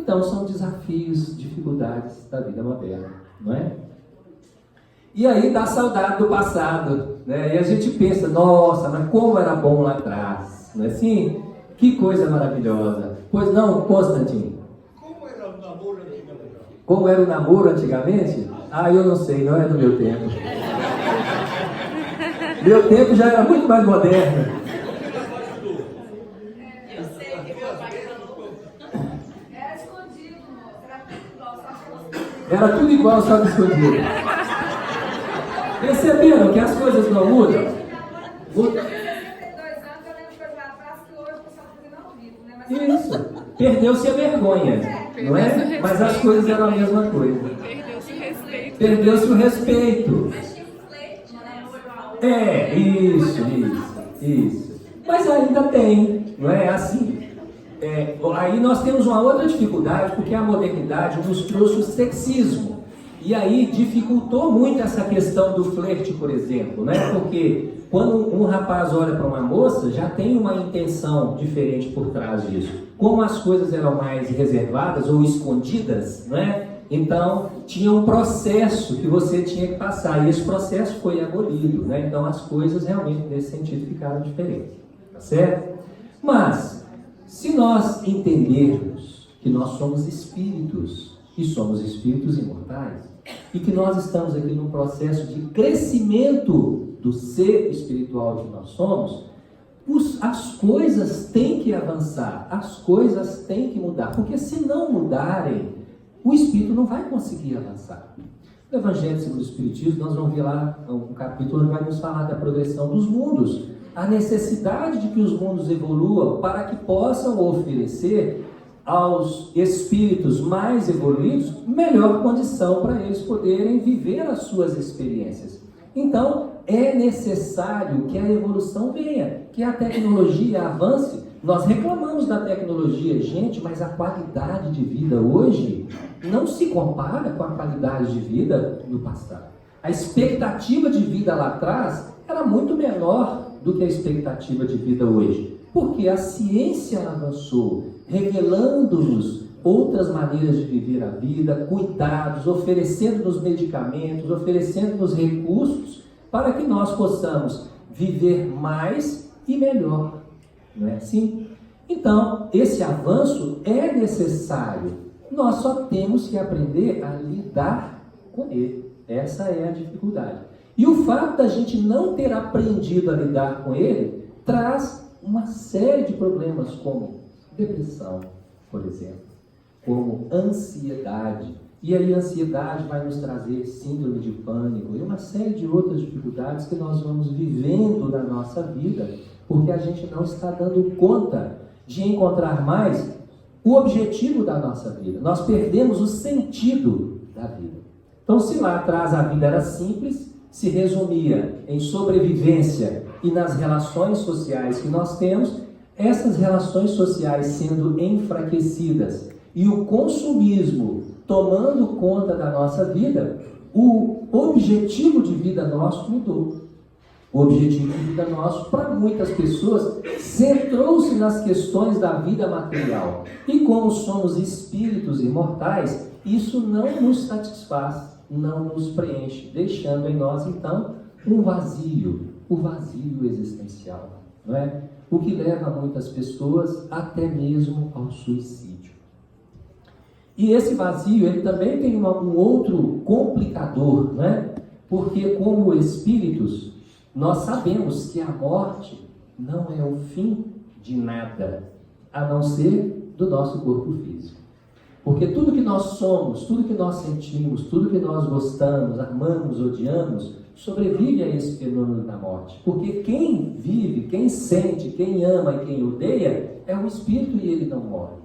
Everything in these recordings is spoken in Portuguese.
Então são desafios, dificuldades da vida moderna, não é? E aí dá saudade do passado, né? E a gente pensa, nossa, mas como era bom lá atrás, não é assim? Que coisa maravilhosa. Pois não, Constantino? Como era o namoro antigamente? Como era o namoro antigamente? Ah, eu não sei, não é do meu tempo. Meu tempo já era muito mais moderno. Eu sei que meu pai falou. Era escondido, moço. Era tudo igual, só que Era tudo igual, só que escondido. Perceberam que as coisas não mudam? Com 62 anos, eu lembro de coisa lá atrás que hoje o pessoal está fazendo ao vivo, né? Mas Isso. Perdeu-se a vergonha, não é? Mas as coisas eram a mesma coisa. Perdeu-se o respeito. Perdeu-se o respeito. mas tinha um flerte, né? É, isso. Mas ainda tem, não é assim. Aí nós temos uma outra dificuldade, porque a modernidade nos trouxe o sexismo. E aí dificultou muito essa questão do flerte, por exemplo, né? Porque quando um rapaz olha para uma moça, já tem uma intenção diferente por trás disso. Como as coisas eram mais reservadas ou escondidas, né? Então tinha um processo que você tinha que passar, e esse processo foi abolido, né? Então as coisas realmente nesse sentido ficaram diferentes, tá certo? Mas se nós entendermos que nós somos espíritos, e somos espíritos imortais, e que nós estamos aqui num processo de crescimento do ser espiritual que nós somos, as coisas têm que avançar, as coisas têm que mudar, porque se não mudarem, o espírito não vai conseguir avançar. No Evangelho segundo o Espiritismo, nós vamos ver lá um capítulo onde vai nos falar da progressão dos mundos, a necessidade de que os mundos evoluam para que possam oferecer aos espíritos mais evoluídos melhor condição para eles poderem viver as suas experiências. Então, é necessário que a evolução venha, que a tecnologia avance. Nós reclamamos da tecnologia, gente, mas a qualidade de vida hoje não se compara com a qualidade de vida no passado. A expectativa de vida lá atrás era muito menor do que a expectativa de vida hoje, porque a ciência avançou, revelando-nos outras maneiras de viver a vida, cuidados, oferecendo-nos medicamentos, oferecendo-nos recursos para que nós possamos viver mais e melhor, não é assim? Então, esse avanço é necessário, nós só temos que aprender a lidar com ele, essa é a dificuldade. E o fato da gente não ter aprendido a lidar com ele, traz uma série de problemas como depressão, por exemplo, como ansiedade. E aí a ansiedade vai nos trazer síndrome de pânico e uma série de outras dificuldades que nós vamos vivendo na nossa vida, porque a gente não está dando conta de encontrar mais o objetivo da nossa vida. Nós perdemos o sentido da vida. Então, se lá atrás a vida era simples, se resumia em sobrevivência e nas relações sociais que nós temos, essas relações sociais sendo enfraquecidas e o consumismo tomando conta da nossa vida, o objetivo de vida nosso mudou. O objetivo de vida nosso, para muitas pessoas, centrou-se nas questões da vida material. E como somos espíritos imortais, isso não nos satisfaz, não nos preenche, deixando em nós, então, um vazio, o vazio existencial, não é? O que leva muitas pessoas até mesmo ao suicídio. E esse vazio, ele também tem um outro complicador, não é? Porque como espíritos, nós sabemos que a morte não é o fim de nada, a não ser do nosso corpo físico. Porque tudo que nós somos, tudo que nós sentimos, tudo que nós gostamos, amamos, odiamos, sobrevive a esse fenômeno da morte. Porque quem vive, quem sente, quem ama e quem odeia, é o espírito e ele não morre.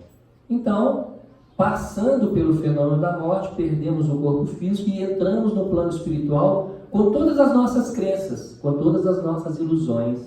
Então, passando pelo fenômeno da morte, perdemos o corpo físico e entramos no plano espiritual com todas as nossas crenças, com todas as nossas ilusões.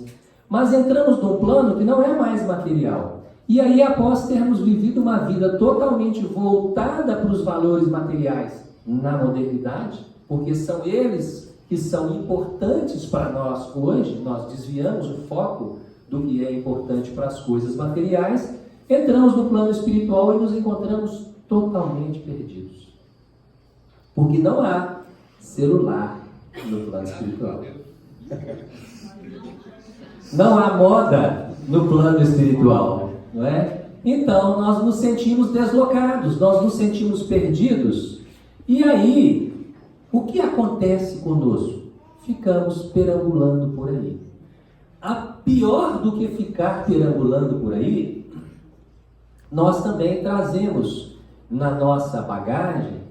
Mas entramos num plano que não é mais material. E aí, após termos vivido uma vida totalmente voltada para os valores materiais na modernidade, porque são eles que são importantes para nós hoje, nós desviamos o foco do que é importante para as coisas materiais, Entramos no plano espiritual e nos encontramos totalmente perdidos. Porque não há celular no plano espiritual. Não há moda no plano espiritual, não é? Então nós nos sentimos deslocados, nós nos sentimos perdidos. E aí, o que acontece conosco? Ficamos perambulando por aí. Pior do que ficar perambulando por aí, nós também trazemos na nossa bagagem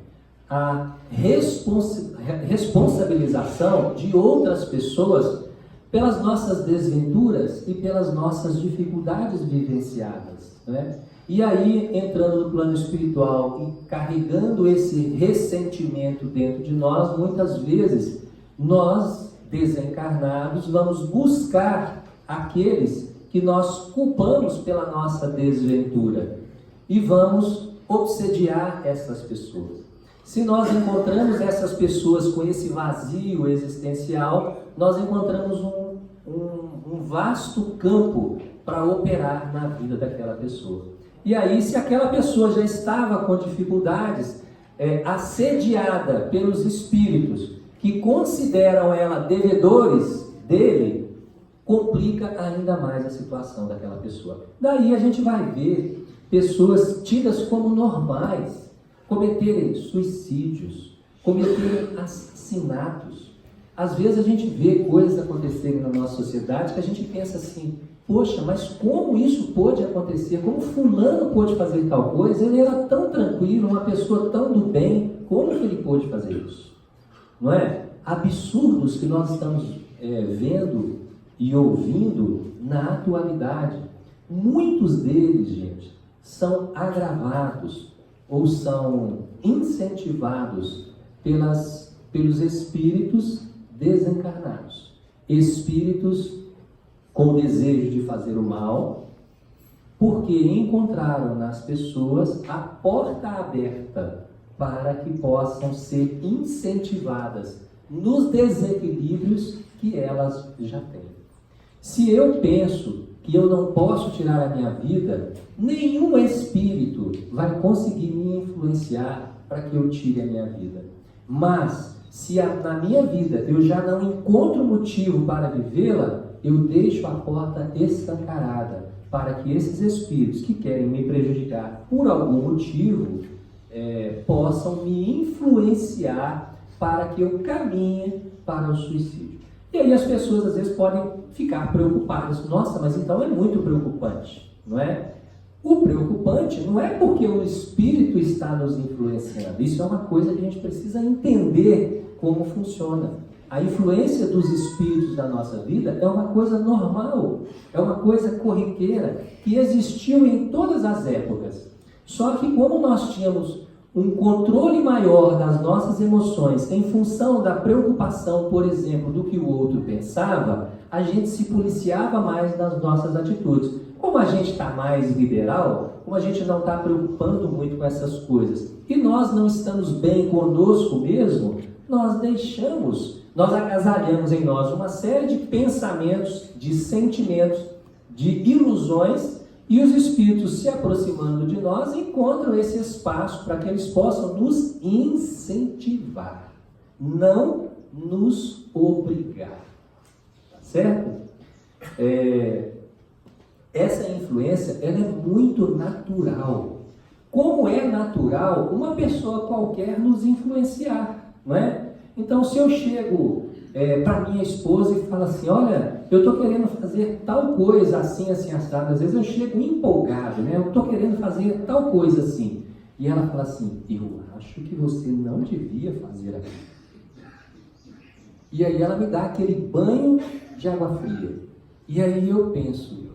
a responsabilização de outras pessoas pelas nossas desventuras e pelas nossas dificuldades vivenciadas, né? E aí, entrando no plano espiritual e carregando esse ressentimento dentro de nós, muitas vezes nós, desencarnados, vamos buscar aqueles que nós culpamos pela nossa desventura e vamos obsediar essas pessoas. Se nós encontramos essas pessoas com esse vazio existencial, nós encontramos um vasto campo para operar na vida daquela pessoa. E aí, se aquela pessoa já estava com dificuldades, assediada pelos espíritos que consideram ela devedores dele, complica ainda mais a situação daquela pessoa. Daí a gente vai ver pessoas tidas como normais cometerem suicídios, cometerem assassinatos. Às vezes a gente vê coisas acontecerem na nossa sociedade que a gente pensa assim: poxa, mas como isso pôde acontecer? Como fulano pôde fazer tal coisa? Ele era tão tranquilo, uma pessoa tão do bem, como que ele pôde fazer isso? Não é? Absurdos que nós estamos vendo e ouvindo na atualidade. Muitos deles, gente, são agravados ou são incentivados pelos espíritos desencarnados. Espíritos com desejo de fazer o mal, porque encontraram nas pessoas a porta aberta para que possam ser incentivadas nos desequilíbrios que elas já têm. Se eu penso que eu não posso tirar a minha vida, nenhum espírito vai conseguir me influenciar para que eu tire a minha vida. Mas, se na minha vida eu já não encontro motivo para vivê-la, eu deixo a porta escancarada para que esses espíritos que querem me prejudicar por algum motivo possam me influenciar para que eu caminhe para o suicídio. E aí as pessoas às vezes podem ficar preocupadas. Nossa, mas então é muito preocupante, não é? O preocupante não é porque o espírito está nos influenciando. Isso é uma coisa que a gente precisa entender como funciona. A influência dos espíritos da nossa vida é uma coisa normal, é uma coisa corriqueira, que existiu em todas as épocas. Só que como nós tínhamos um controle maior das nossas emoções em função da preocupação, por exemplo, do que o outro pensava, a gente se policiava mais nas nossas atitudes. Como a gente está mais liberal, como a gente não está preocupando muito com essas coisas, e nós não estamos bem conosco mesmo, nós agasalhamos em nós uma série de pensamentos, de sentimentos, de ilusões, e os espíritos se aproximando de nós encontram esse espaço para que eles possam nos incentivar, não nos obrigar. Tá certo? Essa influência, ela é muito natural. Como é natural uma pessoa qualquer nos influenciar, não é? Então, se eu chego para minha esposa e falo assim: olha, eu estou querendo fazer tal coisa assim, assim, assado. Às vezes eu chego empolgado, né? Eu estou querendo fazer tal coisa assim. E ela fala assim: eu acho que você não devia fazer aquilo. E aí ela me dá aquele banho de água fria. E aí eu penso: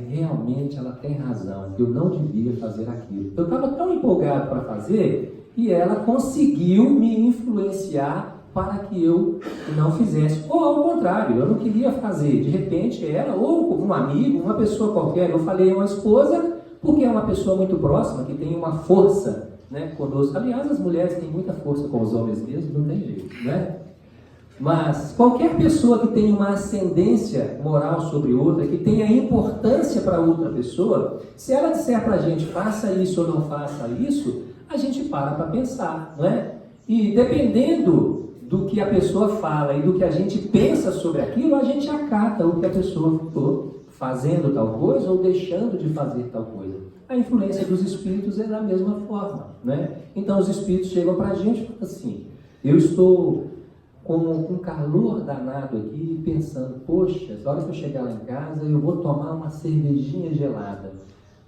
realmente ela tem razão, eu não devia fazer aquilo. Eu estava tão empolgado para fazer e ela conseguiu me influenciar para que eu não fizesse. Ou ao contrário, eu não queria fazer. De repente ela, ou um amigo, uma pessoa qualquer, eu falei a uma esposa, porque é uma pessoa muito próxima, que tem uma força, né, conosco. Aliás, as mulheres têm muita força com os homens mesmo, não tem jeito, né? Mas qualquer pessoa que tenha uma ascendência moral sobre outra, que tenha importância para outra pessoa, se ela disser para a gente faça isso ou não faça isso, a gente para pensar, não é? E dependendo do que a pessoa fala e do que a gente pensa sobre aquilo, a gente acata o que a pessoa falou, fazendo tal coisa ou deixando de fazer tal coisa. A influência dos espíritos é da mesma forma, né? Então os espíritos chegam para a gente e falam assim, eu estou com um calor danado aqui, pensando, poxa, na hora que eu chegar lá em casa, eu vou tomar uma cervejinha gelada.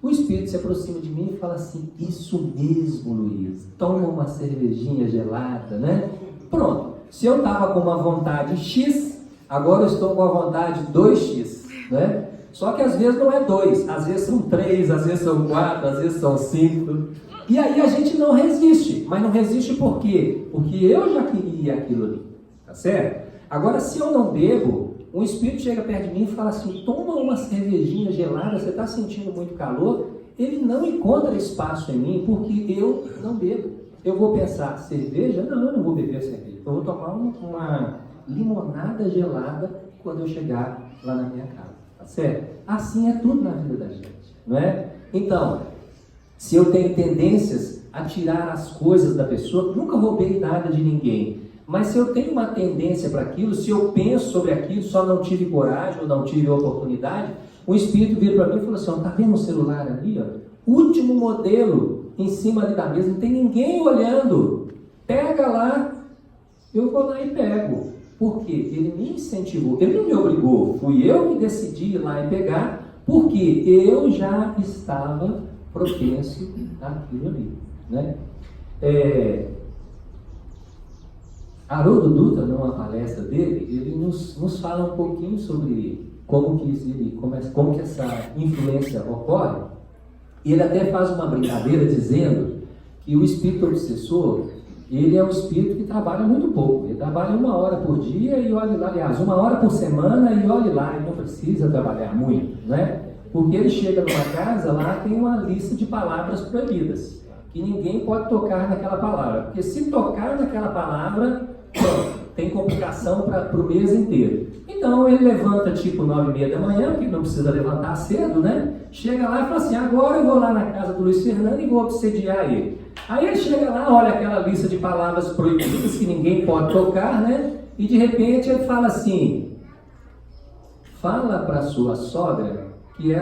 O espírito se aproxima de mim e fala assim, isso mesmo, Luiz, toma uma cervejinha gelada, né? Pronto, se eu estava com uma vontade X, agora eu estou com a vontade 2X, né? Só que às vezes não é 2, às vezes são 3, às vezes são 4, às vezes são 5. E aí a gente não resiste, mas não resiste por quê? Porque eu já queria aquilo ali. Tá certo? Agora, se eu não bebo, um espírito chega perto de mim e fala assim, toma uma cervejinha gelada, você está sentindo muito calor, ele não encontra espaço em mim porque eu não bebo. Eu vou pensar, cerveja? Não, eu não vou beber cerveja. Eu vou tomar uma limonada gelada quando eu chegar lá na minha casa. Tá certo? Assim é tudo na vida da gente, não é? Então, se eu tenho tendências a tirar as coisas da pessoa, nunca roubei nada de ninguém. Mas se eu tenho uma tendência para aquilo, se eu penso sobre aquilo, só não tive coragem ou não tive oportunidade, o espírito vira para mim e fala assim, tá vendo o celular ali? Ó? Último modelo em cima ali da mesa, não tem ninguém olhando. Pega lá, eu vou lá e pego. Por quê? Ele me incentivou, ele não me obrigou, fui eu que decidi ir lá e pegar, porque eu já estava propenso àquilo ali, né? Haroldo Dutra, numa palestra dele, ele nos fala um pouquinho sobre como que essa influência ocorre. E ele até faz uma brincadeira dizendo que o espírito obsessor, ele é um espírito que trabalha muito pouco. Ele trabalha 1 hora por dia e olhe lá, aliás, 1 hora por semana e olhe lá, ele não precisa trabalhar muito, né? Porque ele chega numa casa, lá tem uma lista de palavras proibidas, que ninguém pode tocar naquela palavra, porque se tocar naquela palavra, pronto, tem complicação para o mês inteiro. Então ele levanta tipo 9h30 da manhã, porque não precisa levantar cedo, né? Chega lá e fala assim, agora eu vou lá na casa do Luiz Fernando e vou obsediar ele. Aí ele chega lá, olha aquela lista de palavras proibidas que ninguém pode tocar, né? E de repente ele fala assim, fala para sua sogra que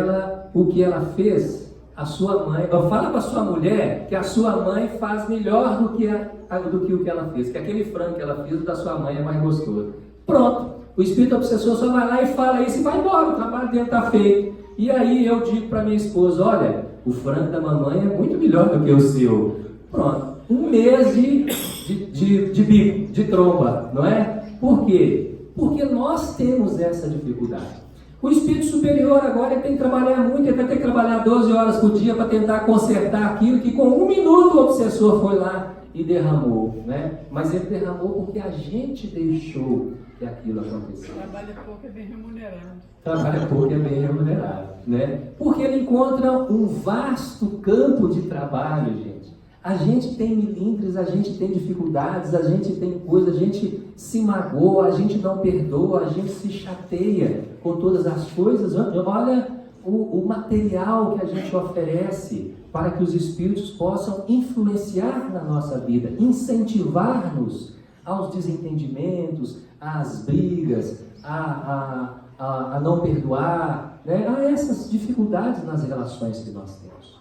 o que ela fez, a sua mãe, fala para sua mulher que a sua mãe faz melhor do que o que ela fez, que aquele frango que ela fez da sua mãe é mais gostoso. Pronto, o espírito obsessor só vai lá e fala isso e vai embora, o trabalho dele está feito. E aí eu digo para minha esposa, olha, o frango da mamãe é muito melhor do que o seu. Pronto, 1 mês de bico, de tromba, não é? Por quê? Porque nós temos essa dificuldade. O espírito superior agora ele tem que trabalhar muito, ele vai ter que trabalhar 12 horas por dia para tentar consertar aquilo que com 1 minuto o obsessor foi lá e derramou, né? Mas ele derramou porque a gente deixou que aquilo acontecesse. Trabalha pouco é bem remunerado. Trabalha pouco é bem remunerado, né? Porque ele encontra um vasto campo de trabalho, gente. A gente tem milímetros, a gente tem dificuldades, a gente tem coisas, a gente se magoa, a gente não perdoa, a gente se chateia com todas as coisas. Olha o material que a gente oferece para que os espíritos possam influenciar na nossa vida, incentivar-nos aos desentendimentos, às brigas, a não perdoar, né? A essas dificuldades nas relações que nós temos.